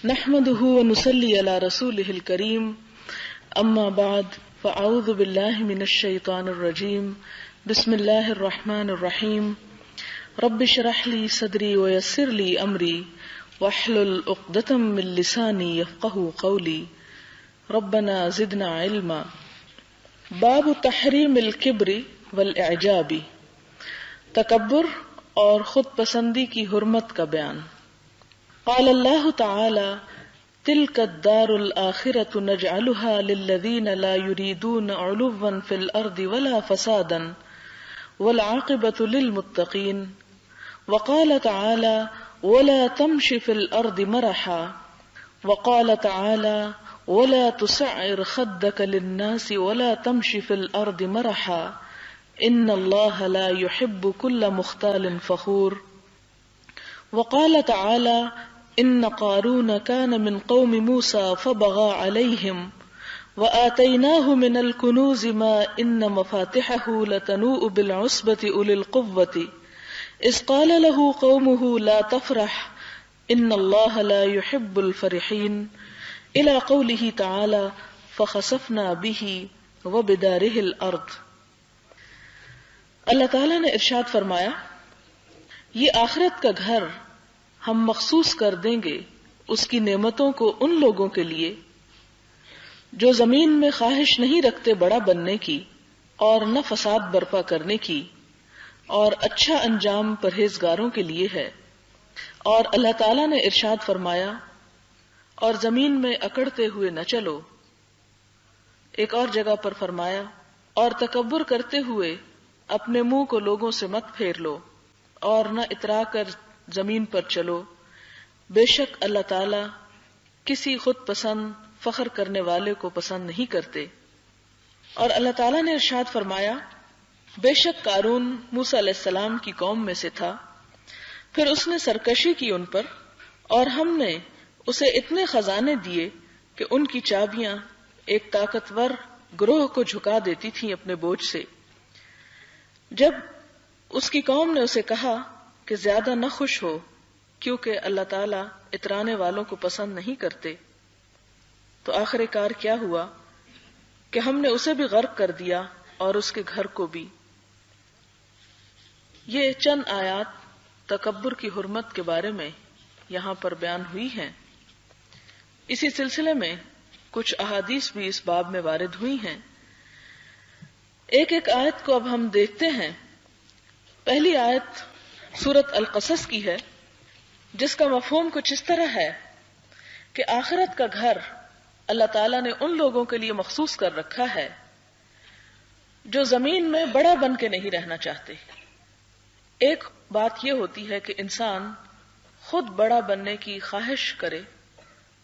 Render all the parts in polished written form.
نحمده ونصلي على رسوله الكريم اما بعد فاعوذ بالله من الشيطان الرجيم بسم الله الرحمن الرحيم رب اشرح لي صدري ويسر لي امري واحلل عقدة من لساني يفقهوا قولي ربنا زدنا علما. باب تحریم الکبر والاعجاب، تکبر اور خود پسندی کی حرمت کا بیان. قال اللہ تعالی تلک الدار الآخرة نجعلها للذین لا یریدون علوا فی الارض ولا فسادا والعاقبۃ للمتقین. وقال تعالی ولا تمش فی الارض مرحا. وقال تعالی ولا تسعر خدك للناس ولا تمش في الارض مرحا ان الله لا يحب كل مختال فخور. وقال تعالى ان قارون كان من قوم موسى فبغى عليهم وآتيناه من الكنوز ما ان مفاتحه لتنوء بالعصبة اولي القوة اذ قال له قومه لا تفرح ان الله لا يحب الفرحين الى قوله تعالى فخسفنا به وبداره الارض. اللہ تعالیٰ نے ارشاد فرمایا یہ آخرت کا گھر ہم مخصوص کر دیں گے اس کی نعمتوں کو ان لوگوں کے لیے جو زمین میں خواہش نہیں رکھتے بڑا بننے کی اور نہ فساد برپا کرنے کی، اور اچھا انجام پرہیزگاروں کے لیے ہے. اور اللہ تعالیٰ نے ارشاد فرمایا اور زمین میں اکڑتے ہوئے نہ چلو. ایک اور جگہ پر فرمایا اور تکبر کرتے ہوئے اپنے منہ کو لوگوں سے مت پھیر لو اور نہ اترا کر زمین پر چلو. بے شک اللہ تعالیٰ کسی خود پسند فخر کرنے والے کو پسند نہیں کرتے. اور اللہ تعالیٰ نے ارشاد فرمایا بے شک قارون موسیٰ علیہ السلام کی قوم میں سے تھا، پھر اس نے سرکشی کی ان پر اور ہم نے اسے اتنے خزانے دیے کہ ان کی چابیاں ایک طاقتور گروہ کو جھکا دیتی تھیں اپنے بوجھ سے. جب اس کی قوم نے اسے کہا کہ زیادہ نہ خوش ہو کیونکہ اللہ تعالیٰ اترانے والوں کو پسند نہیں کرتے، تو آخر کار کیا ہوا کہ ہم نے اسے بھی غرق کر دیا اور اس کے گھر کو بھی. یہ چند آیات تکبر کی حرمت کے بارے میں یہاں پر بیان ہوئی ہیں. اسی سلسلے میں کچھ احادیث بھی اس باب میں وارد ہوئی ہیں. ایک ایک آیت کو اب ہم دیکھتے ہیں. پہلی آیت سورۃ القصص کی ہے جس کا مفہوم کچھ اس طرح ہے کہ آخرت کا گھر اللہ تعالیٰ نے ان لوگوں کے لیے مخصوص کر رکھا ہے جو زمین میں بڑا بن کے نہیں رہنا چاہتے. ایک بات یہ ہوتی ہے کہ انسان خود بڑا بننے کی خواہش کرے،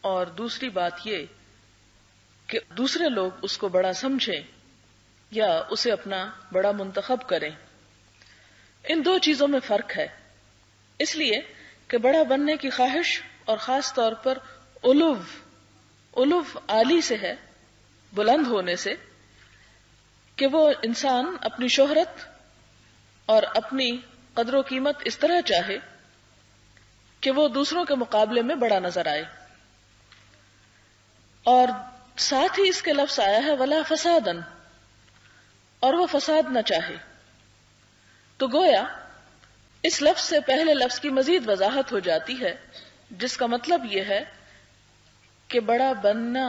اور دوسری بات یہ کہ دوسرے لوگ اس کو بڑا سمجھیں یا اسے اپنا بڑا منتخب کریں. ان دو چیزوں میں فرق ہے. اس لیے کہ بڑا بننے کی خواہش اور خاص طور پر علو عالی سے ہے، بلند ہونے سے، کہ وہ انسان اپنی شہرت اور اپنی قدر و قیمت اس طرح چاہے کہ وہ دوسروں کے مقابلے میں بڑا نظر آئے. اور ساتھ ہی اس کے لفظ آیا ہے ولا فسادن، اور وہ فساد نہ چاہے. تو گویا اس لفظ سے پہلے لفظ کی مزید وضاحت ہو جاتی ہے، جس کا مطلب یہ ہے کہ بڑا بننا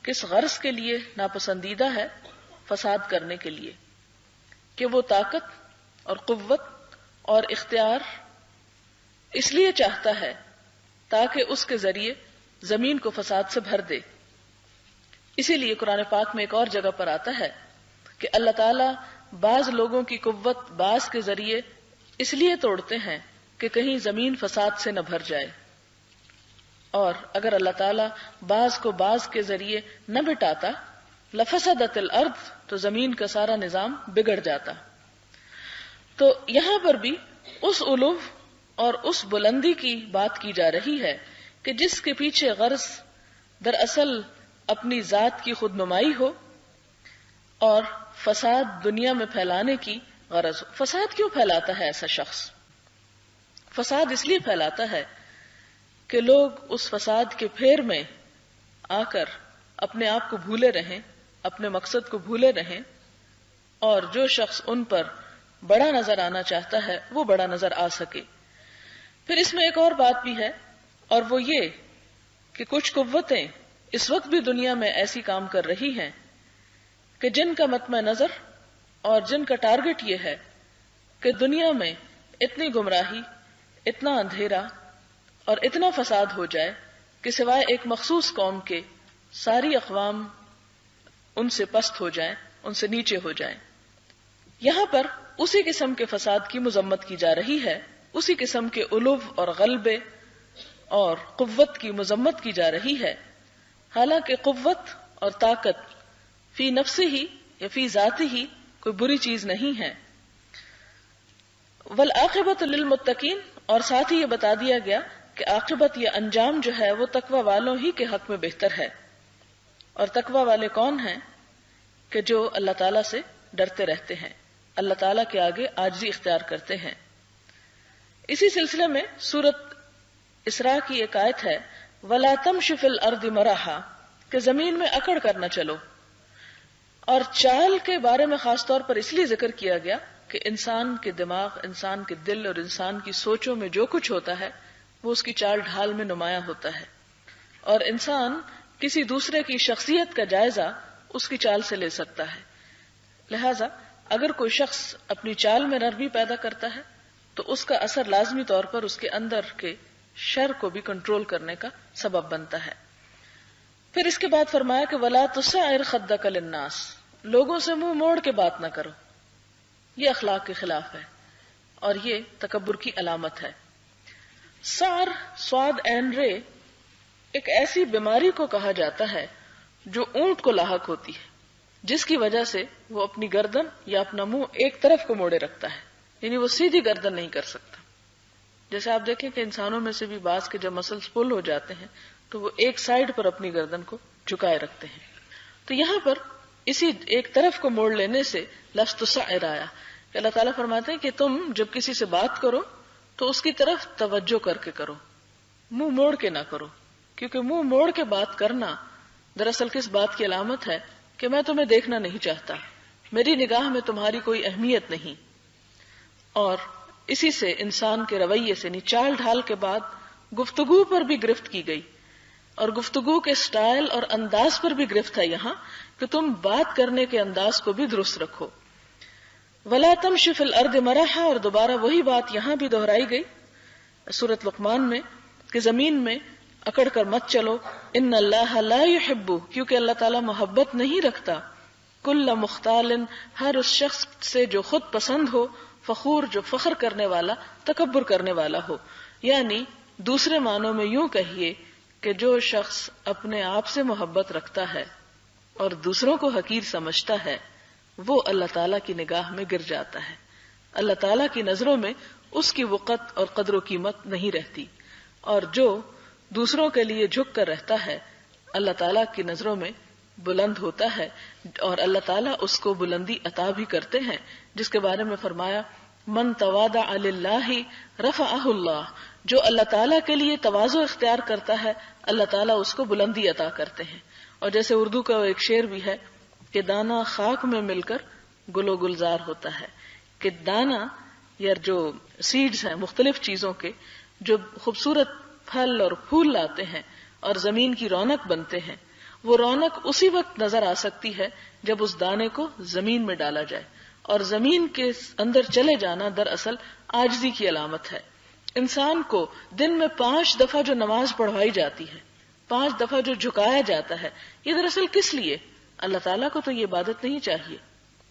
کس غرض کے لیے ناپسندیدہ ہے؟ فساد کرنے کے لیے، کہ وہ طاقت اور قوت اور اختیار اس لیے چاہتا ہے تاکہ اس کے ذریعے زمین کو فساد سے بھر دے. اسی لیے قرآن پاک میں ایک اور جگہ پر آتا ہے کہ اللہ تعالیٰ بعض لوگوں کی قوت بعض کے ذریعے اس لیے توڑتے ہیں کہ کہیں زمین فساد سے نہ بھر جائے، اور اگر اللہ تعالیٰ بعض کو بعض کے ذریعے نہ بٹاتا لفسدت الارض، تو زمین کا سارا نظام بگڑ جاتا. تو یہاں پر بھی اس علو اور اس بلندی کی بات کی جا رہی ہے کہ جس کے پیچھے غرض دراصل اپنی ذات کی خود نمائی ہو اور فساد دنیا میں پھیلانے کی غرض ہو. فساد کیوں پھیلاتا ہے ایسا شخص؟ فساد اس لیے پھیلاتا ہے کہ لوگ اس فساد کے پھیر میں آ کر اپنے آپ کو بھولے رہیں، اپنے مقصد کو بھولے رہیں، اور جو شخص ان پر بڑا نظر آنا چاہتا ہے وہ بڑا نظر آ سکے۔ پھر اس میں ایک اور بات بھی ہے، اور وہ یہ کہ کچھ قوتیں اس وقت بھی دنیا میں ایسی کام کر رہی ہیں کہ جن کا مطمع نظر اور جن کا ٹارگٹ یہ ہے کہ دنیا میں اتنی گمراہی، اتنا اندھیرا اور اتنا فساد ہو جائے کہ سوائے ایک مخصوص قوم کے ساری اقوام ان سے پست ہو جائیں، ان سے نیچے ہو جائیں۔ یہاں پر اسی قسم کے فساد کی مذمت کی جا رہی ہے، اسی قسم کے علو اور غلبے اور قوت کی مذمت کی جا رہی ہے، حالانکہ قوت اور طاقت فی نفس ہی یا فی ذات ہی کوئی بری چیز نہیں ہے۔ والعاقبۃ للمتقین، اور ساتھ ہی یہ بتا دیا گیا کہ عاقبت یا انجام جو ہے وہ تقوی والوں ہی کے حق میں بہتر ہے۔ اور تقوی والے کون ہیں؟ کہ جو اللہ تعالیٰ سے ڈرتے رہتے ہیں، اللہ تعالیٰ کے آگے عاجزی اختیار کرتے ہیں۔ اسی سلسلے میں سورۃ اسراء کی ایک آیت ہے، وَلَا تَمْشِ فِي الْأَرْضِ مَرَحًا، کہ زمین میں اکڑ کر نہ چلو۔ اور چال کے بارے میں خاص طور پر اس لیے ذکر کیا گیا کہ انسان کے دماغ، انسان کے دل اور انسان کی سوچوں میں جو کچھ ہوتا ہے وہ اس کی چال ڈھال میں نمایاں ہوتا ہے، اور انسان کسی دوسرے کی شخصیت کا جائزہ اس کی چال سے لے سکتا ہے۔ لہذا اگر کوئی شخص اپنی چال میں نرمی پیدا کرتا ہے تو اس کا اثر لازمی طور پر اس کے اندر کے شر کو بھی کنٹرول کرنے کا سبب بنتا ہے۔ پھر اس کے بعد فرمایا کہ وَلَا تُسَعِّرْ خَدَّكَ لِلنَّاسِ، لوگوں سے منہ موڑ کے بات نہ کرو، یہ اخلاق کے خلاف ہے اور یہ تکبر کی علامت ہے۔ سعر صاد عین رے ایک ایسی بیماری کو کہا جاتا ہے جو اونٹ کو لاحق ہوتی ہے، جس کی وجہ سے وہ اپنی گردن یا اپنا منہ ایک طرف کو موڑے رکھتا ہے، یعنی وہ سیدھی گردن نہیں کر سکتا۔ جیسے آپ دیکھیں کہ انسانوں میں سے بھی بعض کے جب مسلز پل ہو جاتے ہیں تو وہ ایک سائیڈ پر اپنی گردن کو جھکائے رکھتے ہیں۔ تو یہاں پر اسی ایک طرف کو موڑ لینے سے لفظ تسعر آیا کہ اللہ تعالیٰ فرماتے ہیں کہ تم جب کسی سے بات کرو تو اس کی طرف توجہ کر کے کرو، منہ موڑ کے نہ کرو، کیونکہ منہ موڑ کے بات کرنا دراصل کس بات کی علامت ہے کہ میں تمہیں دیکھنا نہیں چاہتا، میری نگاہ میں تمہاری کوئی اہمیت نہیں۔ اور اسی سے انسان کے رویے سے چال ڈھال کے بعد گفتگو پر بھی گرفت کی گئی، اور گفتگو کے سٹائل اور انداز پر بھی گرفت ہے یہاں کہ تم بات کرنے کے انداز کو بھی درست رکھو۔ وَلَا تَمْشِ فِي الْأَرْضِ مَرَحًا، اور دوبارہ وہی بات یہاں بھی دہرائی گئی سورۃ لقمان میں کہ زمین میں اکڑ کر مت چلو، ان اللہ لا يحب، کیونکہ اللہ تعالیٰ محبت نہیں رکھتا، کل مختال، ہر اس شخص سے جو خود پسند ہو، فخور، جو فخر کرنے والا، تکبر کرنے والا ہو۔ یعنی دوسرے معنوں میں یوں کہیے کہ جو شخص اپنے آپ سے محبت رکھتا ہے اور دوسروں کو حقیر سمجھتا ہے وہ اللہ تعالیٰ کی نگاہ میں گر جاتا ہے، اللہ تعالیٰ کی نظروں میں اس کی وقت اور قدر و قیمت نہیں رہتی، اور جو دوسروں کے لیے جھک کر رہتا ہے اللہ تعالیٰ کی نظروں میں بلند ہوتا ہے، اور اللہ تعالیٰ اس کو بلندی عطا بھی کرتے ہیں، جس کے بارے میں فرمایا من تواضع للہ رفعہ اللہ، جو اللہ تعالیٰ کے لیے تواضع اختیار کرتا ہے اللہ تعالیٰ اس کو بلندی عطا کرتے ہیں۔ اور جیسے اردو کا ایک شعر بھی ہے کہ دانا خاک میں مل کر گل و گلزار ہوتا ہے، کہ دانا یا جو سیڈز ہیں مختلف چیزوں کے جو خوبصورت پھل اور پھول لاتے ہیں اور زمین کی رونق بنتے ہیں، وہ رونق اسی وقت نظر آ سکتی ہے جب اس دانے کو زمین میں ڈالا جائے، اور زمین کے اندر چلے جانا دراصل عاجزی کی علامت ہے۔ انسان کو دن میں 5 دفعہ جو نماز پڑھوائی جاتی ہے، 5 دفعہ جو جھکایا جاتا ہے، یہ دراصل کس لیے؟ اللہ تعالیٰ کو تو یہ عبادت نہیں چاہیے،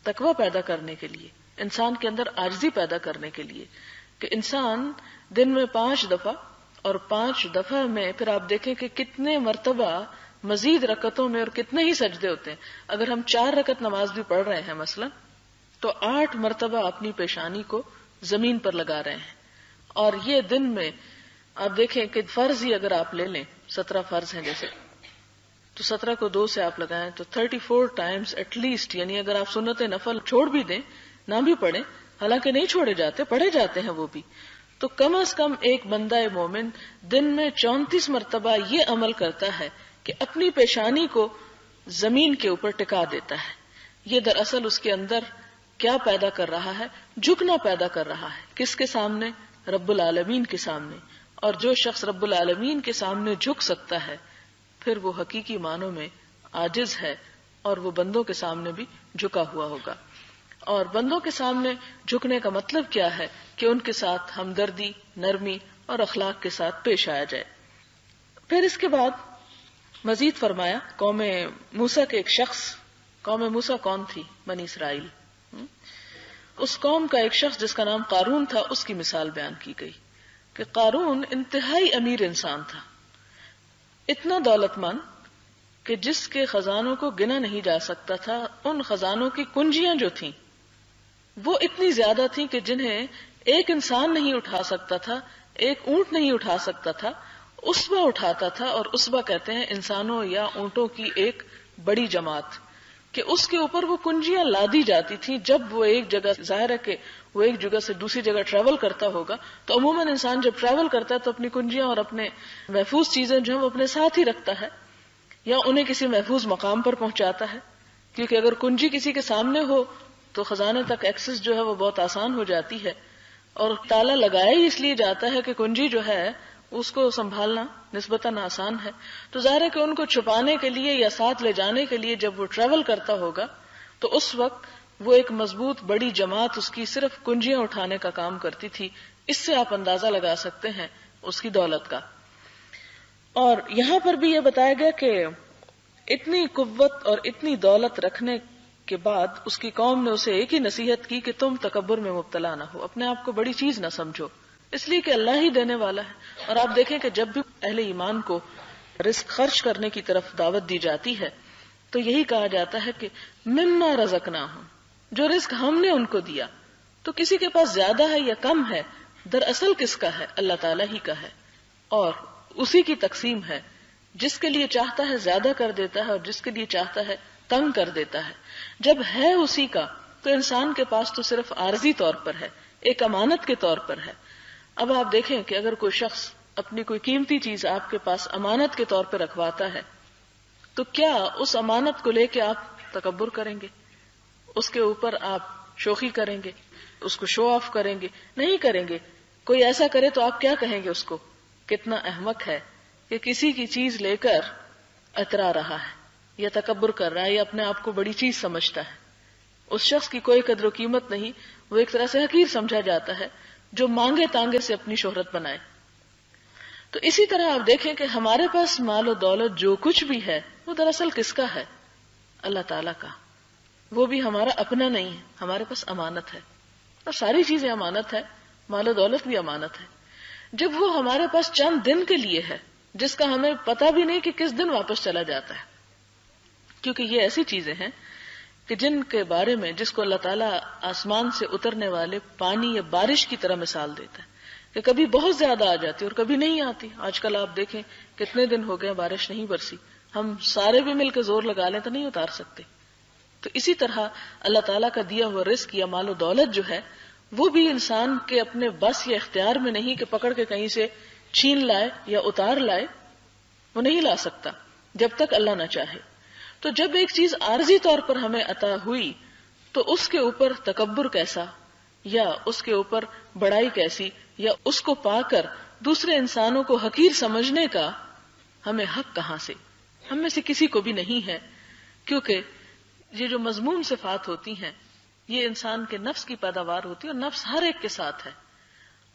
تقویٰ پیدا کرنے کے لیے، انسان کے اندر عاجزی پیدا کرنے کے لیے، کہ انسان دن میں 5 دفعہ، اور 5 دفعہ میں پھر آپ دیکھیں کہ کتنے مرتبہ مزید رکعتوں میں اور کتنے ہی سجدے ہوتے ہیں۔ اگر ہم 4 رکعت نماز بھی پڑھ رہے ہیں مثلا تو 8 مرتبہ اپنی پیشانی کو زمین پر لگا رہے ہیں، اور یہ دن میں آپ دیکھیں کہ فرض ہی اگر آپ لے لیں 17 فرض ہیں جیسے، تو 17 کو 2 سے آپ لگائیں تو 34 ٹائمز ایٹ لیسٹ، یعنی اگر آپ سنت نفل چھوڑ بھی دیں، نہ بھی پڑھیں، حالانکہ نہیں چھوڑے جاتے، پڑھے جاتے ہیں وہ بھی، تو کم از کم ایک بندہ مومن دن میں 34 مرتبہ یہ عمل کرتا ہے کہ اپنی پیشانی کو زمین کے اوپر ٹکا دیتا ہے. یہ دراصل اس کے اندر کیا پیدا کر رہا ہے؟ جھکنا پیدا کر رہا ہے. کس کے سامنے؟ رب العالمین کے سامنے. اور جو شخص رب العالمین کے سامنے جھک سکتا ہے پھر وہ حقیقی معنوں میں عاجز ہے اور وہ بندوں کے سامنے بھی جھکا ہوا ہوگا. اور بندوں کے سامنے جھکنے کا مطلب کیا ہے؟ کہ ان کے ساتھ ہمدردی، نرمی اور اخلاق کے ساتھ پیش آیا جائے. پھر اس کے بعد مزید فرمایا قوم موسیٰ کے ایک شخص. قوم موسیٰ کون تھی؟ بنی اسرائیل. اس قوم کا ایک شخص جس کا نام قارون تھا، اس کی مثال بیان کی گئی کہ قارون انتہائی امیر انسان تھا، اتنا دولت مند کہ جس کے خزانوں کو گنا نہیں جا سکتا تھا. ان خزانوں کی کنجیاں جو تھیں وہ اتنی زیادہ تھیں کہ جنہیں ایک انسان نہیں اٹھا سکتا تھا، ایک اونٹ نہیں اٹھا سکتا تھا. اسبا اٹھاتا تھا، اور اسبا کہتے ہیں انسانوں یا اونٹوں کی ایک بڑی جماعت، کہ اس کے اوپر وہ کنجیاں لادی جاتی تھیں. جب وہ ایک جگہ، ظاہر ہے کہ وہ ایک جگہ سے دوسری جگہ ٹریول کرتا ہوگا، تو عموماً انسان جب ٹریول کرتا ہے تو اپنی کنجیاں اور اپنے محفوظ چیزیں جو ہیں وہ اپنے ساتھ ہی رکھتا ہے یا انہیں کسی محفوظ مقام پر پہنچاتا ہے. کیونکہ اگر کنجی کسی کے سامنے ہو تو خزانے تک ایکسس جو ہے وہ بہت آسان ہو جاتی ہے. اور تالا لگایا ہی اس لیے جاتا ہے کہ کنجی جو ہے اس کو سنبھالنا نسبتاً آسان ہے. تو ظاہر ہے کہ ان کو چھپانے کے لیے یا ساتھ لے جانے کے لیے جب وہ ٹریول کرتا ہوگا تو اس وقت وہ ایک مضبوط بڑی جماعت اس کی صرف کنجیاں اٹھانے کا کام کرتی تھی. اس سے آپ اندازہ لگا سکتے ہیں اس کی دولت کا. اور یہاں پر بھی یہ بتایا گیا کہ اتنی قوت اور اتنی دولت رکھنے کے بعد اس کی قوم نے اسے ایک ہی نصیحت کی کہ تم تکبر میں مبتلا نہ ہو، اپنے آپ کو بڑی چیز نہ سمجھو، اس لیے کہ اللہ ہی دینے والا ہے. اور آپ دیکھیں کہ جب بھی اہل ایمان کو رزق خرچ کرنے کی طرف دعوت دی جاتی ہے تو یہی کہا جاتا ہے کہ مما رزقناہم، جو رزق ہم نے ان کو دیا. تو کسی کے پاس زیادہ ہے یا کم ہے، دراصل کس کا ہے؟ اللہ تعالیٰ ہی کا ہے، اور اسی کی تقسیم ہے. جس کے لیے چاہتا ہے زیادہ کر دیتا ہے اور جس کے لیے چاہتا ہے تنگ کر دیتا ہے. جب ہے اسی کا تو انسان کے پاس تو صرف عارضی طور پر ہے، ایک امانت کے طور پر ہے. اب آپ دیکھیں کہ اگر کوئی شخص اپنی کوئی قیمتی چیز آپ کے پاس امانت کے طور پر رکھواتا ہے تو کیا اس امانت کو لے کے آپ تکبر کریں گے؟ اس کے اوپر آپ شوخی کریں گے؟ اس کو شو آف کریں گے؟ نہیں کریں گے. کوئی ایسا کرے تو آپ کیا کہیں گے اس کو؟ کتنا احمق ہے کہ کسی کی چیز لے کر اترا رہا ہے یا تکبر کر رہا ہے یا اپنے آپ کو بڑی چیز سمجھتا ہے. اس شخص کی کوئی قدر و قیمت نہیں، وہ ایک طرح سے حقیر سمجھا جاتا ہے جو مانگے تانگے سے اپنی شہرت بنائے. تو اسی طرح آپ دیکھیں کہ ہمارے پاس مال و دولت جو کچھ بھی ہے وہ دراصل کس کا ہے؟ اللہ تعالیٰ کا. وہ بھی ہمارا اپنا نہیں ہے، ہمارے پاس امانت ہے. اور ساری چیزیں امانت ہے، مال و دولت بھی امانت ہے. جب وہ ہمارے پاس چند دن کے لیے ہے جس کا ہمیں پتہ بھی نہیں کہ کس دن واپس چلا جاتا ہے، کیونکہ یہ ایسی چیزیں ہیں کہ جن کے بارے میں جس کو اللہ تعالیٰ آسمان سے اترنے والے پانی یا بارش کی طرح مثال دیتا ہے کہ کبھی بہت زیادہ آ جاتی اور کبھی نہیں آتی. آج کل آپ دیکھیں کتنے دن ہو گئے بارش نہیں برسی، ہم سارے بھی مل کے زور لگا لیں تو نہیں اتار سکتے. تو اسی طرح اللہ تعالیٰ کا دیا ہوا رزق یا مال و دولت جو ہے وہ بھی انسان کے اپنے بس یا اختیار میں نہیں کہ پکڑ کے کہیں سے چھین لائے یا اتار لائے، وہ نہیں لا سکتا جب تک اللہ نہ چاہے. تو جب ایک چیز عارضی طور پر ہمیں عطا ہوئی تو اس کے اوپر تکبر کیسا، یا اس کے اوپر بڑائی کیسی، یا اس کو پا کر دوسرے انسانوں کو حقیر سمجھنے کا ہمیں حق کہاں سے؟ ہم میں سے کسی کو بھی نہیں ہے، کیونکہ یہ جو مذموم صفات ہوتی ہیں یہ انسان کے نفس کی پیداوار ہوتی ہے اور نفس ہر ایک کے ساتھ ہے.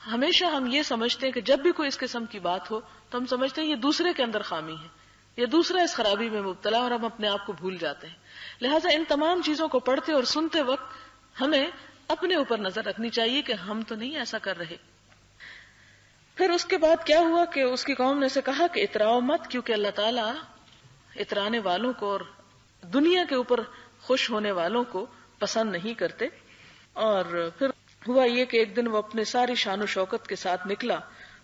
ہمیشہ ہم یہ سمجھتے ہیں کہ جب بھی کوئی اس قسم کی بات ہو تو ہم سمجھتے ہیں یہ دوسرے کے اندر خامی ہے یا دوسرا اس خرابی میں مبتلا، اور ہم اپنے آپ کو بھول جاتے ہیں. لہٰذا ان تمام چیزوں کو پڑھتے اور سنتے وقت ہمیں اپنے اوپر نظر رکھنی چاہیے کہ ہم تو نہیں ایسا کر رہے. پھر اس کے بعد کیا ہوا کہ اس کی قوم نے اسے کہا کہ اتراؤ مت، کیونکہ اللہ تعالیٰ اترانے والوں کو اور دنیا کے اوپر خوش ہونے والوں کو پسند نہیں کرتے. اور پھر ہوا یہ کہ ایک دن وہ اپنے ساری شان و شوکت کے ساتھ نکلا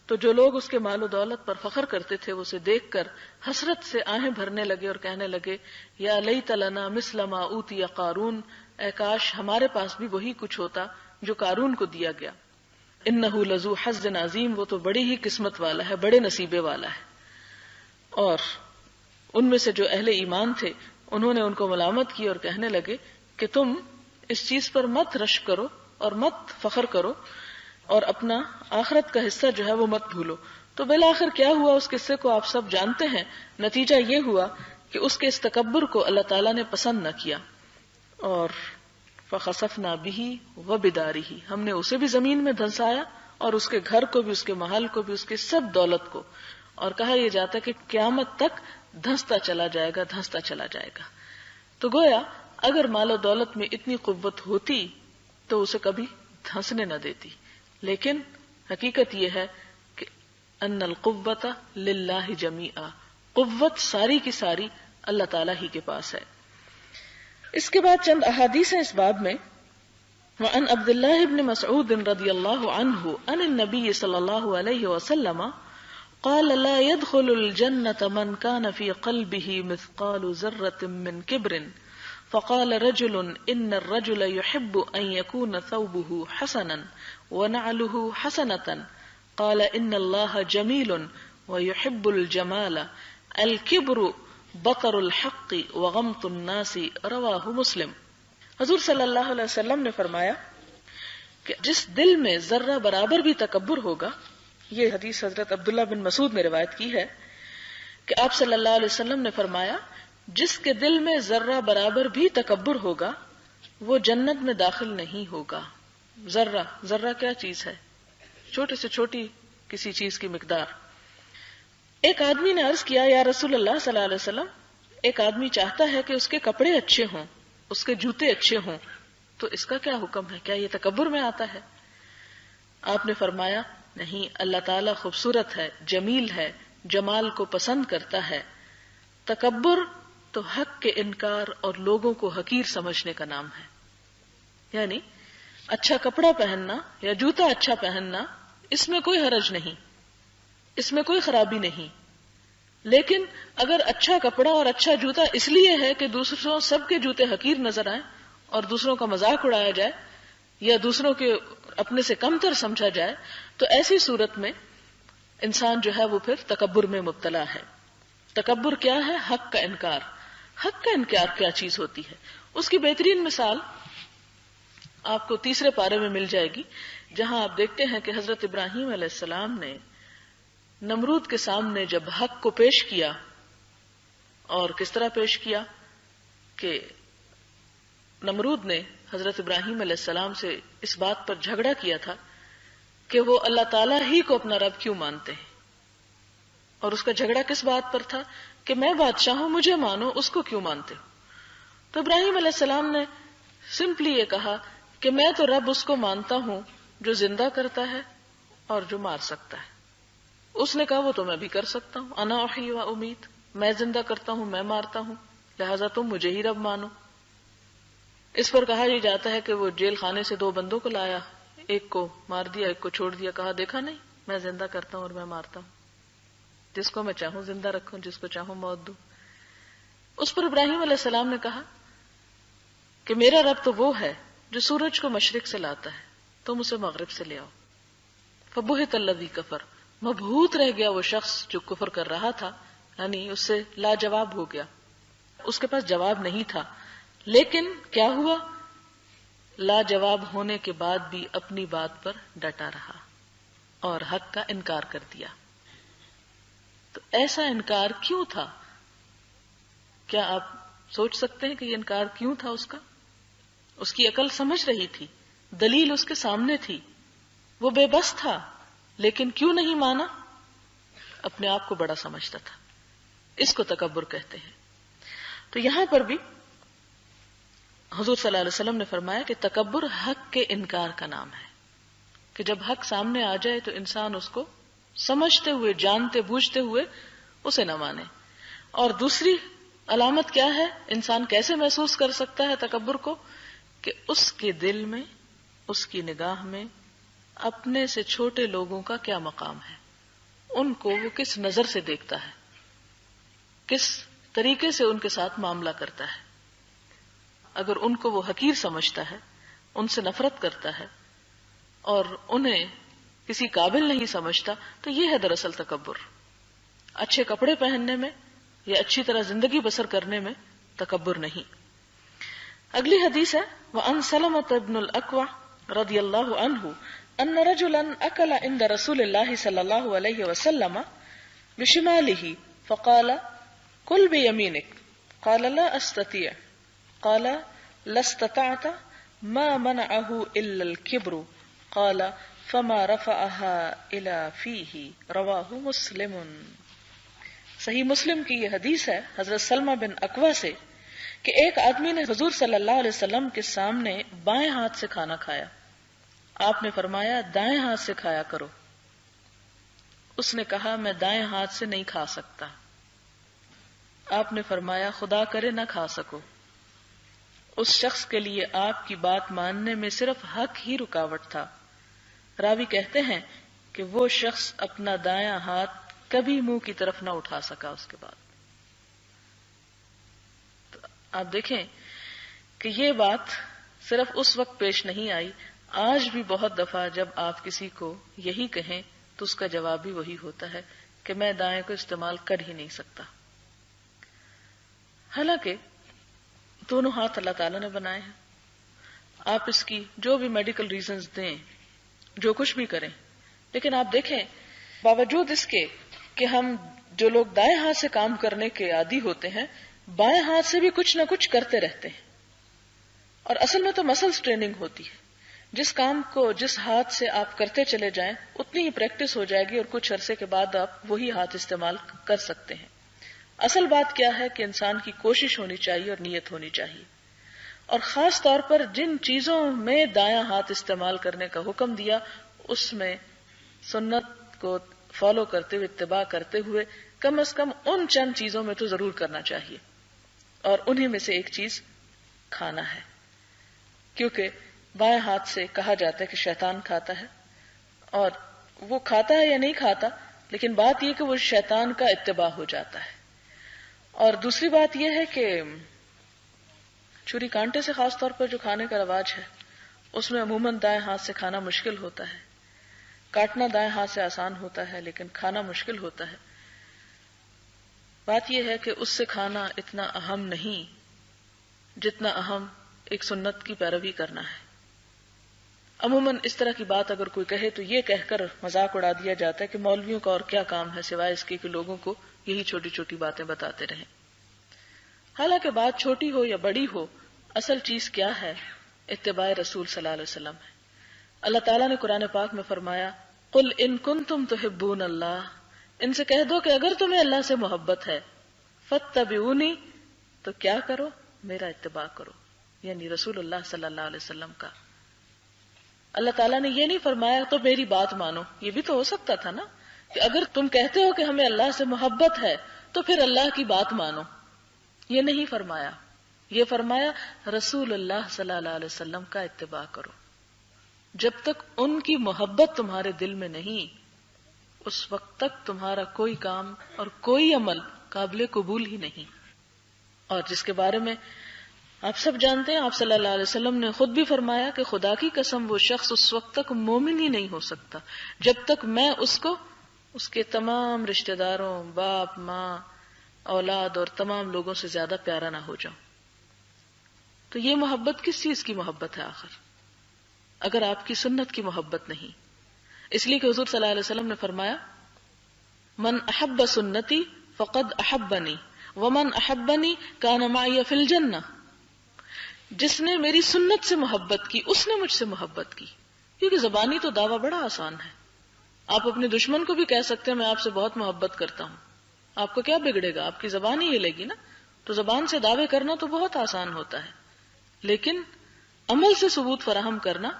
تو جو لوگ اس کے مال و دولت پر فخر کرتے تھے وہ اسے دیکھ کر حسرت سے آہیں بھرنے لگے اور کہنے لگے یا لیت لنا مثل ما اوتی قارون، اے کاش ہمارے پاس بھی وہی کچھ ہوتا جو قارون کو دیا گیا. انہ لذو حظ عظیم، وہ تو بڑی ہی قسمت والا ہے، بڑے نصیبے والا ہے. اور ان میں سے جو اہل ایمان تھے انہوں نے ان کو ملامت کی اور کہنے لگے کہ تم اس چیز پر مت رشک کرو اور مت فخر کرو اور اپنا آخرت کا حصہ جو ہے وہ مت بھولو. تو بالآخر کیا ہوا اس قصے کو آپ سب جانتے ہیں. نتیجہ یہ ہوا کہ اس کے اس تکبر کو اللہ تعالیٰ نے پسند نہ کیا، اور فخسفنا به وبداره، ہم نے اسے بھی زمین میں دھنسایا اور اس کے گھر کو بھی، اس کے محل کو بھی، اس کے سب دولت کو. اور کہا یہ جاتا ہے کہ قیامت تک دھنستا چلا جائے گا، دھنستا چلا جائے گا. تو گویا اگر مال و دولت میں اتنی قوت ہوتی تو اسے کبھی دھنسنے نہ دیتی، لیکن حقیقت یہ ہے کہ ان القوت للہ جمیعا، قوت ساری کی ساری اللہ تعالیٰ ہی کے پاس ہے. اس کے بعد چند احادیث ہیں اس باب میں. وعن عبد الله بن مسعود رضی اللہ عنہ عن النبی صلی اللہ علیہ وسلم قال لا يدخل الجنة من كان في قلبه مثقال ذرة من كبر فقال رجل إن الرجل يحب أن يكون ثوبه حسنا ونعله حسنة قال إن الله جميل ويحب الجمال الكبر بطر الحق وغمط الناس رواہ مسلم. حضور صلی اللہ علیہ وسلم نے فرمایا کہ جس دل میں ذرہ برابر بھی تکبر ہوگا، یہ حدیث حضرت عبداللہ بن مسعود نے روایت کی ہے کہ آپ صلی اللہ علیہ وسلم نے فرمایا جس کے دل میں ذرہ برابر بھی تکبر ہوگا وہ جنت میں داخل نہیں ہوگا. ذرہ کیا چیز ہے؟ چھوٹے سے چھوٹی کسی چیز کی مقدار. ایک آدمی نے عرض کیا یا رسول اللہ صلی اللہ علیہ وسلم، ایک آدمی چاہتا ہے کہ اس کے کپڑے اچھے ہوں، اس کے جوتے اچھے ہوں، تو اس کا کیا حکم ہے؟ کیا یہ تکبر میں آتا ہے؟ آپ نے فرمایا نہیں، اللہ تعالیٰ خوبصورت ہے، جمیل ہے، جمال کو پسند کرتا ہے. تکبر تو حق کے انکار اور لوگوں کو حقیر سمجھنے کا نام ہے. یعنی اچھا کپڑا پہننا یا جوتا اچھا پہننا، اس میں کوئی حرج نہیں، اس میں کوئی خرابی نہیں. لیکن اگر اچھا کپڑا اور اچھا جوتا اس لیے ہے کہ دوسروں سب کے جوتے حقیر نظر آئیں اور دوسروں کا مذاق اڑایا جائے یا دوسروں کے اپنے سے کمتر سمجھا جائے، تو ایسی صورت میں انسان جو ہے وہ پھر تکبر میں مبتلا ہے. تکبر کیا ہے؟ حق کا انکار. حق کا انکار کیا چیز ہوتی ہے؟ اس کی بہترین مثال آپ کو تیسرے پارے میں مل جائے گی، جہاں آپ دیکھتے ہیں کہ حضرت ابراہیم علیہ السلام نے نمرود کے سامنے جب حق کو پیش کیا، اور کس طرح پیش کیا کہ نمرود نے حضرت ابراہیم علیہ السلام سے اس بات پر جھگڑا کیا تھا کہ وہ اللہ تعالیٰ ہی کو اپنا رب کیوں مانتے ہیں، اور اس کا جھگڑا کس بات پر تھا کہ میں بادشاہ ہوں، مجھے مانو، اس کو کیوں مانتے ہو؟ تو ابراہیم علیہ السلام نے سمپلی یہ کہا کہ میں تو رب اس کو مانتا ہوں جو زندہ کرتا ہے اور جو مار سکتا ہے. اس نے کہا وہ تو میں بھی کر سکتا ہوں، انا احیی و امیت، میں زندہ کرتا ہوں، میں مارتا ہوں، لہذا تم مجھے ہی رب مانو. اس پر کہا یہ جاتا ہے کہ وہ جیل خانے سے 2 بندوں کو لایا، ایک کو مار دیا، ایک کو چھوڑ دیا، کہا دیکھا نہیں میں زندہ کرتا ہوں اور میں مارتا ہوں، جس کو میں چاہوں زندہ رکھوں، جس کو چاہوں موت دوں. اس پر ابراہیم علیہ السلام نے کہا کہ میرا رب تو وہ ہے جو سورج کو مشرق سے لاتا ہے، تم اسے مغرب سے لے آؤ. فبہت الذی کفر، مبہوت رہ گیا وہ شخص جو کفر کر رہا تھا، یعنی اس سے لاجواب ہو گیا، اس کے پاس جواب نہیں تھا. لیکن کیا ہوا؟ لاجواب ہونے کے بعد بھی اپنی بات پر ڈٹا رہا اور حق کا انکار کر دیا. تو ایسا انکار کیوں تھا؟ کیا آپ سوچ سکتے ہیں کہ یہ انکار کیوں تھا اس کا؟ اس کی عقل سمجھ رہی تھی، دلیل اس کے سامنے تھی، وہ بے بس تھا، لیکن کیوں نہیں مانا؟ اپنے آپ کو بڑا سمجھتا تھا. اس کو تکبر کہتے ہیں. تو یہاں پر بھی حضور صلی اللہ علیہ وسلم نے فرمایا کہ تکبر حق کے انکار کا نام ہے، کہ جب حق سامنے آ جائے تو انسان اس کو سمجھتے ہوئے، جانتے بوجھتے ہوئے اسے نہ مانے. اور دوسری علامت کیا ہے؟ انسان کیسے محسوس کر سکتا ہے تکبر کو؟ کہ اس کے دل میں، اس کی نگاہ میں اپنے سے چھوٹے لوگوں کا کیا مقام ہے، ان کو وہ کس نظر سے دیکھتا ہے، کس طریقے سے ان کے ساتھ معاملہ کرتا ہے. اگر ان کو وہ حقیر سمجھتا ہے، ان سے نفرت کرتا ہے اور انہیں کسی قابل نہیں سمجھتا، تو یہ ہے دراصل تکبر. اچھے کپڑے پہننے میں یا اچھی طرح زندگی بسر کرنے میں تکبر نہیں. اگلی حدیث ہے وَأَنْ سَلَمَةَ بْنُ الْأَكْوَعِ رضی اللہ عنہ ان رجلا اکل عند رسول اللہ صلی اللہ علیہ وسلم بشماله فقال كل بيمينك قال لا استطيع قال لا استطعت ما منعه الا الكبر قال فما رفعها الى فيه رواه مسلم. صحیح مسلم کی یہ حدیث ہے حضرت سلمہ بن اکوع سے کہ ایک آدمی نے حضور صلی اللہ علیہ وسلم کے سامنے بائیں ہاتھ سے کھانا کھایا. آپ نے فرمایا دائیں ہاتھ سے کھایا کرو. اس نے کہا میں دائیں ہاتھ سے نہیں کھا سکتا. آپ نے فرمایا خدا کرے نہ کھا سکو. اس شخص کے لیے آپ کی بات ماننے میں صرف حق ہی رکاوٹ تھا. راوی کہتے ہیں کہ وہ شخص اپنا دایاں ہاتھ کبھی منہ کی طرف نہ اٹھا سکا اس کے بعد. تو آپ دیکھیں کہ یہ بات صرف اس وقت پیش نہیں آئی، آج بھی بہت دفعہ جب آپ کسی کو یہی کہیں تو اس کا جواب بھی وہی ہوتا ہے کہ میں دائیں کو استعمال کر ہی نہیں سکتا. حالانکہ دونوں ہاتھ اللہ تعالیٰ نے بنائے ہیں. آپ اس کی جو بھی میڈیکل ریزنز دیں، جو کچھ بھی کریں، لیکن آپ دیکھیں باوجود اس کے کہ ہم جو لوگ دائیں ہاتھ سے کام کرنے کے عادی ہوتے ہیں بائیں ہاتھ سے بھی کچھ نہ کچھ کرتے رہتے ہیں. اور اصل میں تو مسلز ٹریننگ ہوتی ہے. جس کام کو جس ہاتھ سے آپ کرتے چلے جائیں اتنی ہی پریکٹس ہو جائے گی اور کچھ عرصے کے بعد آپ وہی ہاتھ استعمال کر سکتے ہیں. اصل بات کیا ہے کہ انسان کی کوشش ہونی چاہیے اور نیت ہونی چاہیے. اور خاص طور پر جن چیزوں میں دایاں ہاتھ استعمال کرنے کا حکم دیا اس میں سنت کو فالو کرتے ہوئے اتباع کرتے ہوئے کم از کم ان چند چیزوں میں تو ضرور کرنا چاہیے. اور انہی میں سے ایک چیز کھانا ہے، کیونکہ بائیں ہاتھ سے کہا جاتا ہے کہ شیطان کھاتا ہے، اور وہ کھاتا ہے یا نہیں کھاتا لیکن بات یہ کہ وہ شیطان کا اتباع ہو جاتا ہے. اور دوسری بات یہ ہے کہ چھری کانٹے سے خاص طور پر جو کھانے کا رواج ہے اس میں عموماً دائیں ہاتھ سے کھانا مشکل ہوتا ہے. کاٹنا دائیں ہاتھ سے آسان ہوتا ہے لیکن کھانا مشکل ہوتا ہے. بات یہ ہے کہ اس سے کھانا اتنا اہم نہیں جتنا اہم ایک سنت کی پیروی کرنا ہے. عموماً اس طرح کی بات اگر کوئی کہے تو یہ کہہ کر مذاق اڑا دیا جاتا ہے کہ مولویوں کا اور کیا کام ہے سوائے اس کے کہ لوگوں کو یہی چھوٹی چھوٹی باتیں بتاتے رہیں. حالانکہ بات چھوٹی ہو یا بڑی ہو، اصل چیز کیا ہے؟ اتباع رسول صلی اللہ علیہ وسلم ہے. اللہ تعالیٰ نے قرآن پاک میں فرمایا قل ان کنتم تحبون اللہ، ان سے کہہ دو کہ اگر تمہیں اللہ سے محبت ہے فاتبعونی، تو کیا کرو؟ میرا اتباع کرو، یعنی رسول اللہ صلی اللہ علیہ وسلم کا. اللہ تعالیٰ نے یہ نہیں فرمایا تو میری بات مانو. یہ بھی تو ہو سکتا تھا نا کہ اگر تم کہتے ہو کہ ہمیں اللہ سے محبت ہے تو پھر اللہ کی بات مانو. یہ نہیں فرمایا، یہ فرمایا رسول اللہ صلی اللہ علیہ وسلم کا اتباع کرو. جب تک ان کی محبت تمہارے دل میں نہیں اس وقت تک تمہارا کوئی کام اور کوئی عمل قابل قبول ہی نہیں. اور جس کے بارے میں آپ سب جانتے ہیں، آپ صلی اللہ علیہ وسلم نے خود بھی فرمایا کہ خدا کی قسم وہ شخص اس وقت تک مومن ہی نہیں ہو سکتا جب تک میں اس کو اس کے تمام رشتہ داروں، باپ، ماں، اولاد اور تمام لوگوں سے زیادہ پیارا نہ ہو جاؤں. تو یہ محبت کس چیز کی محبت ہے آخر اگر آپ کی سنت کی محبت نہیں؟ اس لیے کہ حضور صلی اللہ علیہ وسلم نے فرمایا من احب سنتی فقد احبنی ومن احبنی کان معی فی الجنہ. جس نے میری سنت سے محبت کی اس نے مجھ سے محبت کی. کیونکہ زبانی تو دعویٰ بڑا آسان ہے. آپ اپنے دشمن کو بھی کہہ سکتے ہیں میں آپ سے بہت محبت کرتا ہوں، آپ کو کیا بگڑے گا؟ آپ کی زبان ہی ہلے گی نا. تو زبان سے دعوے کرنا تو بہت آسان ہوتا ہے، لیکن عمل سے ثبوت فراہم کرنا.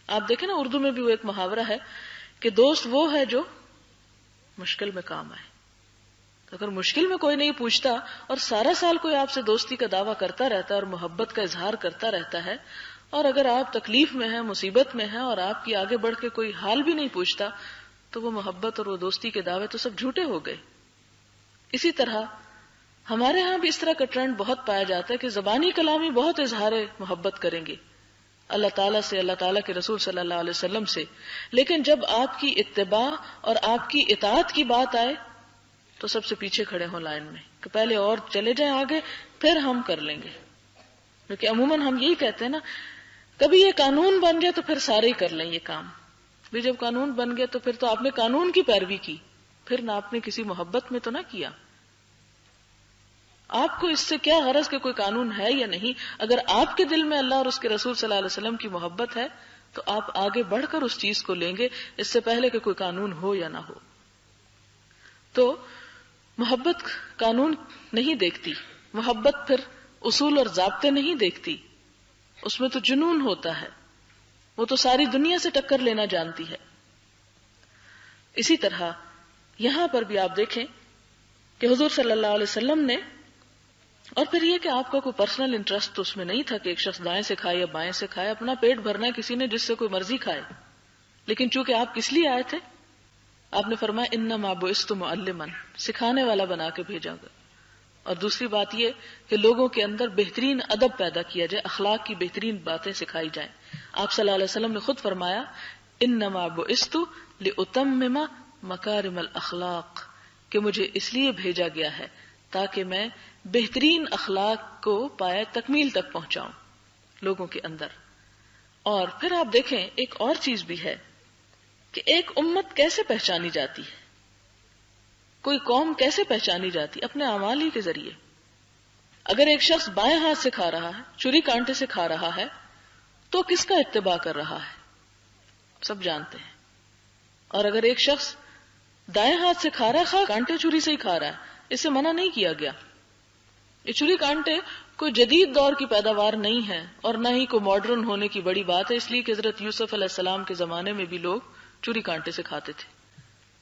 آپ دیکھیں نا اردو میں بھی وہ ایک محاورہ ہے کہ دوست وہ ہے جو مشکل میں کام آئے. تو اگر مشکل میں کوئی نہیں پوچھتا اور سارا سال کوئی آپ سے دوستی کا دعویٰ کرتا رہتا ہے اور محبت کا اظہار کرتا رہتا ہے، اور اگر آپ تکلیف میں ہیں، مصیبت میں ہیں اور آپ کی آگے بڑھ کے کوئی حال بھی نہیں پوچھتا، تو وہ محبت اور وہ دوستی کے دعوے تو سب جھوٹے ہو گئے. اسی طرح ہمارے ہاں بھی اس طرح کا ٹرینڈ بہت پایا جاتا ہے کہ زبانی کلامی بہت اظہار محبت کریں گے اللہ تعالیٰ سے، اللہ تعالیٰ کے رسول صلی اللہ علیہ وسلم سے. لیکن جب آپ کی اتباع اور آپ کی اطاعت کی بات آئے تو سب سے پیچھے کھڑے ہوں لائن میں کہ پہلے اور چلے جائیں آگے، پھر ہم کر لیں گے. کیونکہ عموماً ہم یہی کہتے ہیں نا، کبھی یہ قانون بن جائے تو پھر سارے ہی کر لیں یہ کام. بھی جب قانون بن گیا تو پھر تو آپ نے قانون کی پیروی کی، پھر نہ آپ نے کسی محبت میں تو نہ کیا. آپ کو اس سے کیا غرض کہ کوئی قانون ہے یا نہیں؟ اگر آپ کے دل میں اللہ اور اس کے رسول صلی اللہ علیہ وسلم کی محبت ہے تو آپ آگے بڑھ کر اس چیز کو لیں گے، اس سے پہلے کہ کوئی قانون ہو یا نہ ہو. تو محبت قانون نہیں دیکھتی، محبت پھر اصول اور ضابطے نہیں دیکھتی، اس میں تو جنون ہوتا ہے، وہ تو ساری دنیا سے ٹکر لینا جانتی ہے. اسی طرح یہاں پر بھی آپ دیکھیں کہ حضور صلی اللہ علیہ وسلم نے، اور پھر یہ کہ آپ کا کوئی پرسنل انٹرسٹ تو اس میں نہیں تھا کہ ایک شخص دائیں سے کھائے یا بائیں سے کھائے، اپنا پیٹ بھرنا ہے کسی نے جس سے کوئی مرضی کھائے. لیکن چونکہ آپ کس لیے آئے تھے، آپ نے فرمایا انما بعثت معلما، سکھانے والا بنا کے بھیجا گیا. اور دوسری بات یہ کہ لوگوں کے اندر بہترین ادب پیدا کیا جائے، اخلاق کی بہترین باتیں سکھائی جائیں. آپ صلی اللہ علیہ وسلم نے خود فرمایا انما بعثت لاتمم مکارم الاخلاق، کہ مجھے اس لیے بھیجا گیا ہے تاکہ میں بہترین اخلاق کو پائے تکمیل تک پہنچاؤں لوگوں کے اندر. اور پھر آپ دیکھیں ایک اور چیز بھی ہے کہ ایک امت کیسے پہچانی جاتی ہے، کوئی قوم کیسے پہچانی جاتی؟ اپنے اعمال ہی کے ذریعے. اگر ایک شخص بائیں ہاتھ سے کھا رہا ہے، چھری کانٹے سے کھا رہا ہے، تو کس کا اتباع کر رہا ہے؟ سب جانتے ہیں. اور اگر ایک شخص دائیں ہاتھ سے کھا رہا ہے، کانٹے چھری سے ہی کھا رہا ہے، اس سے منع نہیں کیا گیا. یہ چھری کانٹے کوئی جدید دور کی پیداوار نہیں ہے اور نہ ہی کوئی ماڈرن ہونے کی بڑی بات ہے، اس لیے کہ حضرت یوسف علیہ السلام کے زمانے میں بھی لوگ چھری کانٹے سے کھاتے تھے،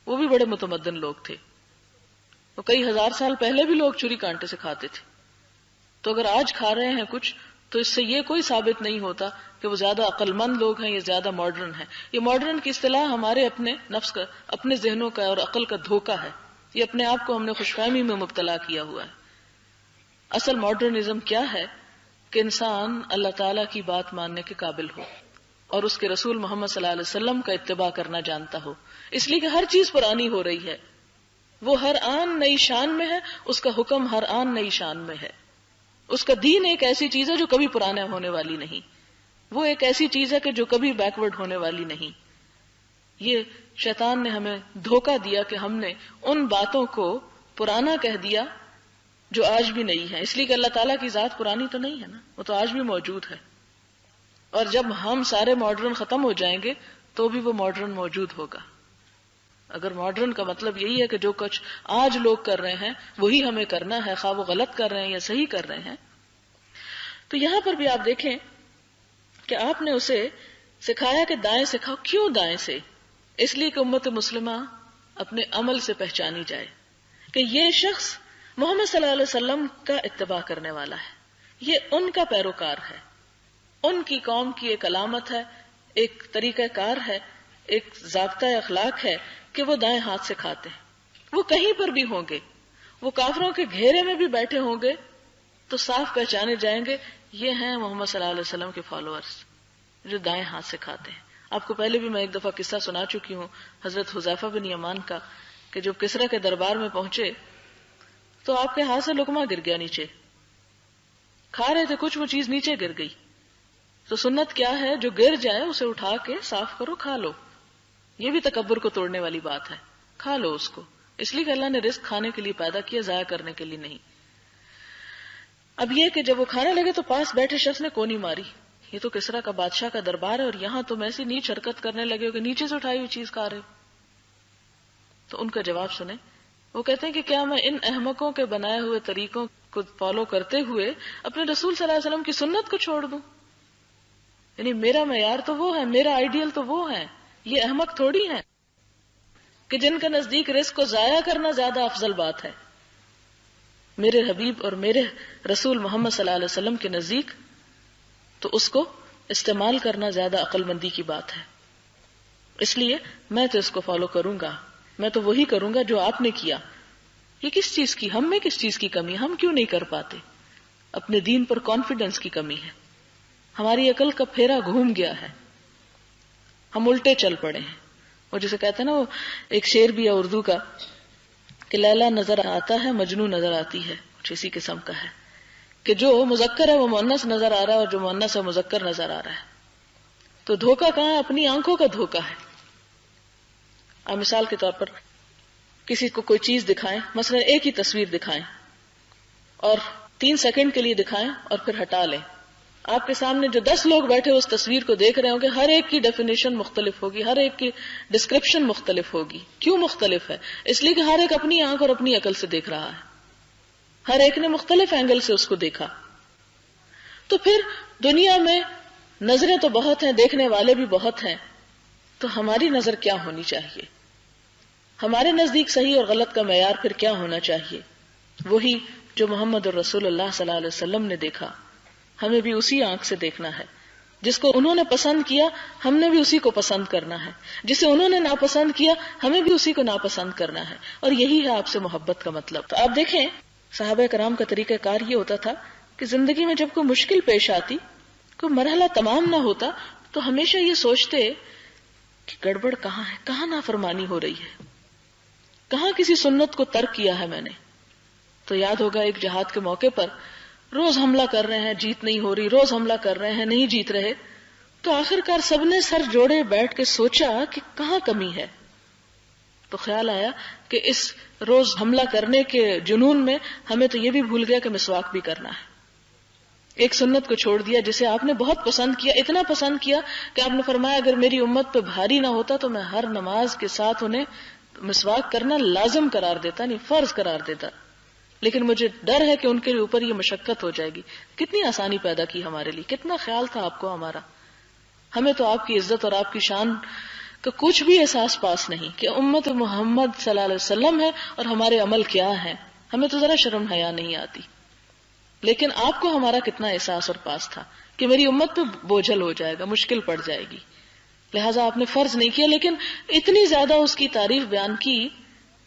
وہ بھی بڑے متمدن لوگ تھے. تو کئی ہزار سال پہلے بھی لوگ چھری کانٹے سے کھاتے تھے. تو اگر آج کھا رہے ہیں کچھ تو اس سے یہ کوئی ثابت نہیں ہوتا کہ وہ زیادہ عقل مند لوگ ہیں یا زیادہ ماڈرن ہیں. یہ ماڈرن کی اصطلاح ہمارے اپنے نفس کا، اپنے ذہنوں کا اور عقل کا دھوکہ ہے. یہ اپنے آپ کو ہم نے خوش فہمی میں مبتلا کیا ہوا ہے. اصل ماڈرنزم کیا ہے کہ انسان اللہ تعالیٰ کی بات ماننے کے قابل ہو اور اس کے رسول محمد صلی اللہ علیہ وسلم کا اتباع کرنا جانتا ہو. اس لیے کہ ہر چیز پرانی ہو رہی ہے، وہ ہر آن نئی شان میں ہے، اس کا حکم ہر آن نئی شان میں ہے. اس کا دین ایک ایسی چیز ہے جو کبھی پرانا ہونے والی نہیں، وہ ایک ایسی چیز ہے کہ جو کبھی بیکورڈ ہونے والی نہیں. یہ شیطان نے ہمیں دھوکہ دیا کہ ہم نے ان باتوں کو پرانا کہہ دیا جو آج بھی نہیں ہے. اس لیے کہ اللہ تعالیٰ کی ذات پرانی تو نہیں ہے نا، وہ تو آج بھی موجود ہے. اور جب ہم سارے ماڈرن ختم ہو جائیں گے تو بھی وہ ماڈرن موجود ہوگا. اگر ماڈرن کا مطلب یہی ہے کہ جو کچھ آج لوگ کر رہے ہیں وہی ہمیں کرنا ہے، خواہ وہ غلط کر رہے ہیں یا صحیح کر رہے ہیں. تو یہاں پر بھی آپ دیکھیں کہ آپ نے اسے سکھایا کہ دائیں سے کھاؤ. کیوں دائیں سے؟ اس لیے کہ امت مسلمہ اپنے عمل سے پہچانی جائے کہ یہ شخص محمد صلی اللہ علیہ وسلم کا اتباع کرنے والا ہے، یہ ان کا پیروکار ہے، ان کی قوم کی ایک علامت ہے، ایک طریقہ کار ہے، ایک ضابطہ اخلاق ہے کہ وہ دائیں ہاتھ سے کھاتے ہیں. وہ کہیں پر بھی ہوں گے، وہ کافروں کے گھیرے میں بھی بیٹھے ہوں گے تو صاف پہچانے جائیں گے یہ ہیں محمد صلی اللہ علیہ وسلم کے فالوورز جو دائیں ہاتھ سے کھاتے ہیں. آپ کو پہلے بھی میں ایک دفعہ قصہ سنا چکی ہوں حضرت حذیفہ بن یمان کا کہ جب کسریٰ کے دربار میں پہنچے تو آپ کے ہاتھ سے لقمہ گر گیا نیچے، کھا رہے تھے کچھ، وہ چیز نیچے گر گئی. تو سنت کیا ہے؟ جو گر جائے اسے اٹھا کے صاف کرو، کھا لو. یہ بھی تکبر کو توڑنے والی بات ہے، کھا لو اس کو. اس لیے کہ اللہ نے رزق کھانے کے لیے پیدا کیا، ضائع کرنے کے لیے نہیں. اب یہ کہ جب وہ کھانے لگے تو پاس بیٹھے شخص نے کونی ماری، یہ تو کسریٰ کا بادشاہ کا دربار ہے اور یہاں تم ایسی نیچ حرکت کرنے لگے ہو کہ نیچے سے اٹھائی ہوئی چیز کھا رہے ہو. تو ان کا جواب سنیں. وہ کہتے ہیں کہ کیا میں ان احمقوں کے بنائے ہوئے طریقوں کو فالو کرتے ہوئے اپنے رسول صلی اللہ علیہ وسلم کی سنت کو چھوڑ دوں؟ یعنی میرا معیار تو وہ ہے، میرا آئیڈیل تو وہ ہے، یہ احمق تھوڑی ہیں کہ جن کے نزدیک رزق کو ضائع کرنا زیادہ افضل بات ہے. میرے حبیب اور میرے رسول محمد صلی اللہ علیہ وسلم کے نزدیک تو اس کو استعمال کرنا زیادہ عقل مندی کی بات ہے. اس لیے میں تو اس کو فالو کروں گا، میں تو وہی کروں گا جو آپ نے کیا. یہ کس چیز کی، ہم میں کس چیز کی کمی ہے؟ ہم کیوں نہیں کر پاتے؟ اپنے دین پر کانفیڈنس کی کمی ہے. ہماری عقل کا پھیرا گھوم گیا ہے، ہم الٹے چل پڑے ہیں. وہ جسے کہتے ہیں نا، وہ ایک شعر بھی ہے اردو کا کہ لیلا نظر آتا ہے مجنو نظر آتی ہے، کچھ اسی قسم کا ہے کہ جو مذکر ہے وہ مؤنث نظر آ رہا ہے اور جو مؤنث ہے مذکر نظر آ رہا ہے. تو دھوکہ کہاں ہے؟ اپنی آنکھوں کا دھوکہ ہے. آپ مثال کے طور پر کسی کو کوئی چیز دکھائیں، مثلا ایک ہی تصویر دکھائیں اور 3 سیکنڈ کے لیے دکھائیں اور پھر ہٹا لیں. آپ کے سامنے جو 10 لوگ بیٹھے اس تصویر کو دیکھ رہے ہوں گے، ہر ایک کی ڈیفینیشن مختلف ہوگی، ہر ایک کی ڈسکرپشن مختلف ہوگی. کیوں مختلف ہے؟ اس لیے کہ ہر ایک اپنی آنکھ اور اپنی عقل سے دیکھ رہا ہے، ہر ایک نے مختلف اینگل سے اس کو دیکھا. تو پھر دنیا میں نظریں تو بہت ہیں، دیکھنے والے بھی بہت ہیں، تو ہماری نظر کیا ہونی چاہیے؟ ہمارے نزدیک صحیح اور غلط کا معیار پھر کیا ہونا چاہیے؟ وہی جو محمد الرسول اللہ صلی اللہ علیہ وسلم نے دیکھا. ہمیں بھی اسی آنکھ سے دیکھنا ہے. جس کو انہوں نے پسند کیا ہم نے بھی اسی کو پسند کرنا ہے، جسے انہوں نے ناپسند کیا ہمیں بھی اسی کو ناپسند کرنا ہے. اور یہی ہے آپ سے محبت کا مطلب. تو آپ دیکھیں صحابہ کرام کا طریقہ کار یہ ہوتا تھا کہ زندگی میں جب کوئی مشکل پیش آتی، کوئی مرحلہ تمام نہ ہوتا، تو ہمیشہ یہ سوچتے کہ گڑبڑ کہاں ہے، کہاں نافرمانی ہو رہی ہے، کہاں کسی سنت کو ترک کیا ہے میں نے. تو یاد ہوگا ایک جہاد کے موقع پر روز حملہ کر رہے ہیں، جیت نہیں ہو رہی، روز حملہ کر رہے ہیں، نہیں جیت رہے. تو آخر کار سب نے سر جوڑے بیٹھ کے سوچا کہ کہاں کمی ہے. تو خیال آیا کہ اس روز حملہ کرنے کے جنون میں ہمیں تو یہ بھی بھول گیا کہ مسواک بھی کرنا ہے. ایک سنت کو چھوڑ دیا جسے آپ نے بہت پسند کیا، اتنا پسند کیا کہ آپ نے فرمایا اگر میری امت پہ بھاری نہ ہوتا تو میں ہر نماز کے ساتھ انہیں مسواک کرنا لازم قرار دیتا، نہیں فرض قرار دیتا. لیکن مجھے ڈر ہے کہ ان کے اوپر یہ مشقت ہو جائے گی. کتنی آسانی پیدا کی ہمارے لیے، کتنا خیال تھا آپ کو ہمارا. ہمیں تو آپ کی عزت اور آپ کی شان کا کچھ بھی احساس پاس نہیں کہ امت محمد صلی اللہ علیہ وسلم ہے اور ہمارے عمل کیا ہیں. ہمیں تو ذرا شرم حیا نہیں آتی. لیکن آپ کو ہمارا کتنا احساس اور پاس تھا کہ میری امت پہ بوجھل ہو جائے گا، مشکل پڑ جائے گی. لہٰذا آپ نے فرض نہیں کیا، لیکن اتنی زیادہ اس کی تعریف بیان کی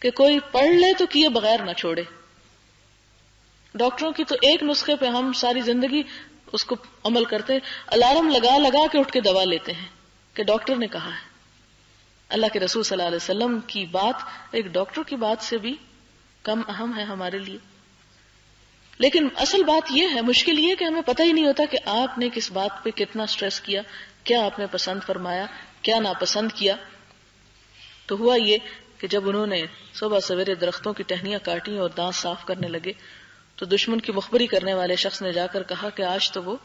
کہ کوئی پڑھ لے تو کیے بغیر نہ چھوڑے. ڈاکٹروں کی تو ایک نسخے پہ ہم ساری زندگی اس کو عمل کرتے ہیں، الارم لگا لگا کے اٹھ کے دوا لیتے ہیں کہ ڈاکٹر نے کہا ہے. اللہ کے رسول صلی اللہ علیہ وسلم کی بات ایک ڈاکٹر کی بات سے بھی کم اہم ہے ہمارے لیے. لیکن اصل بات یہ ہے، مشکل یہ کہ ہمیں پتہ ہی نہیں ہوتا کہ آپ نے کس بات پہ کتنا سٹریس کیا، کیا آپ نے پسند فرمایا، کیا ناپسند کیا. تو ہوا یہ کہ جب انہوں نے صبح سویرے درختوں کی ٹہنیاں کاٹی اور دانت صاف کرنے لگے تو دشمن کی مخبری کرنے والے شخص نے جا کر کہا کہ آج تو وہ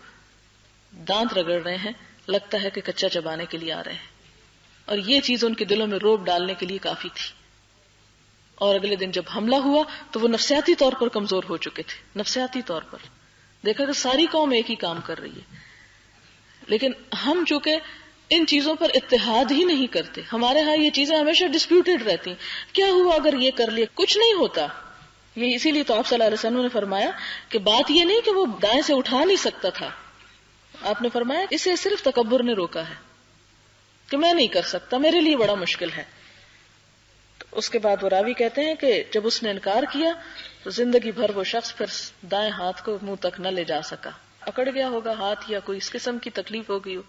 دانت رگڑ رہے ہیں، لگتا ہے کہ کچا چبانے کے لیے آ رہے ہیں. اور یہ چیز ان کے دلوں میں روب ڈالنے کے لیے کافی تھی. اور اگلے دن جب حملہ ہوا تو وہ نفسیاتی طور پر کمزور ہو چکے تھے. نفسیاتی طور پر دیکھا کہ ساری قوم ایک ہی کام کر رہی ہے، لیکن ہم چونکہ ان چیزوں پر اتحاد ہی نہیں کرتے، ہمارے ہاں یہ چیزیں ہمیشہ ڈسپیوٹڈ رہتی ہیں. کیا ہوا اگر یہ کر لیا؟ کچھ نہیں ہوتا. یہ اسی لیے تو آپ صلی اللہ علیہ وسلم نے فرمایا کہ بات یہ نہیں کہ وہ دائیں سے اٹھا نہیں سکتا تھا. آپ نے فرمایا اسے صرف تکبر نے روکا ہے کہ میں نہیں کر سکتا، میرے لیے بڑا مشکل ہے. اس کے بعد وہ راوی کہتے ہیں کہ جب اس نے انکار کیا تو زندگی بھر وہ شخص پھر دائیں ہاتھ کو منہ تک نہ لے جا سکا. اکڑ گیا ہوگا ہاتھ یا کوئی اس قسم کی تکلیف ہو گئی ہو.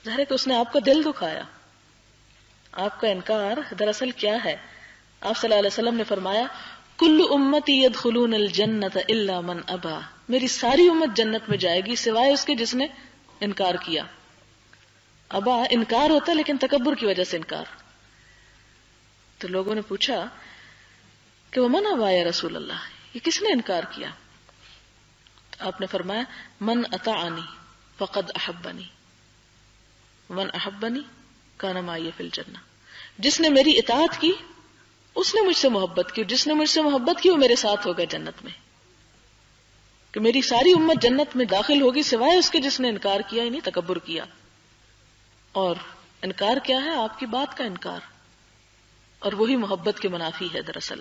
ظاہر ہے کہ اس نے آپ کا دل دکھایا. آپ کا انکار دراصل کیا ہے؟ آپ صلی اللہ علیہ وسلم نے فرمایا کل امتی یدخلون الجنت الا من ابا، میری ساری امت جنت میں جائے گی سوائے اس کے جس نے انکار کیا. ابا انکار ہوتا ہے لیکن تکبر کی وجہ سے انکار. تو لوگوں نے پوچھا کہ وہ من ابا یا رسول اللہ، یہ کس نے انکار کیا؟ آپ نے فرمایا من اطاعنی فقد احبنی من احبنی کان معی فی الجنہ، جس نے میری اطاعت کی اس نے مجھ سے محبت کی، جس نے مجھ سے محبت کی وہ میرے ساتھ ہوگا جنت میں. کہ میری ساری امت جنت میں داخل ہوگی سوائے اس کے جس نے انکار کیا، یعنی تکبر کیا. اور انکار کیا ہے؟ آپ کی بات کا انکار، اور وہی محبت کے منافی ہے دراصل.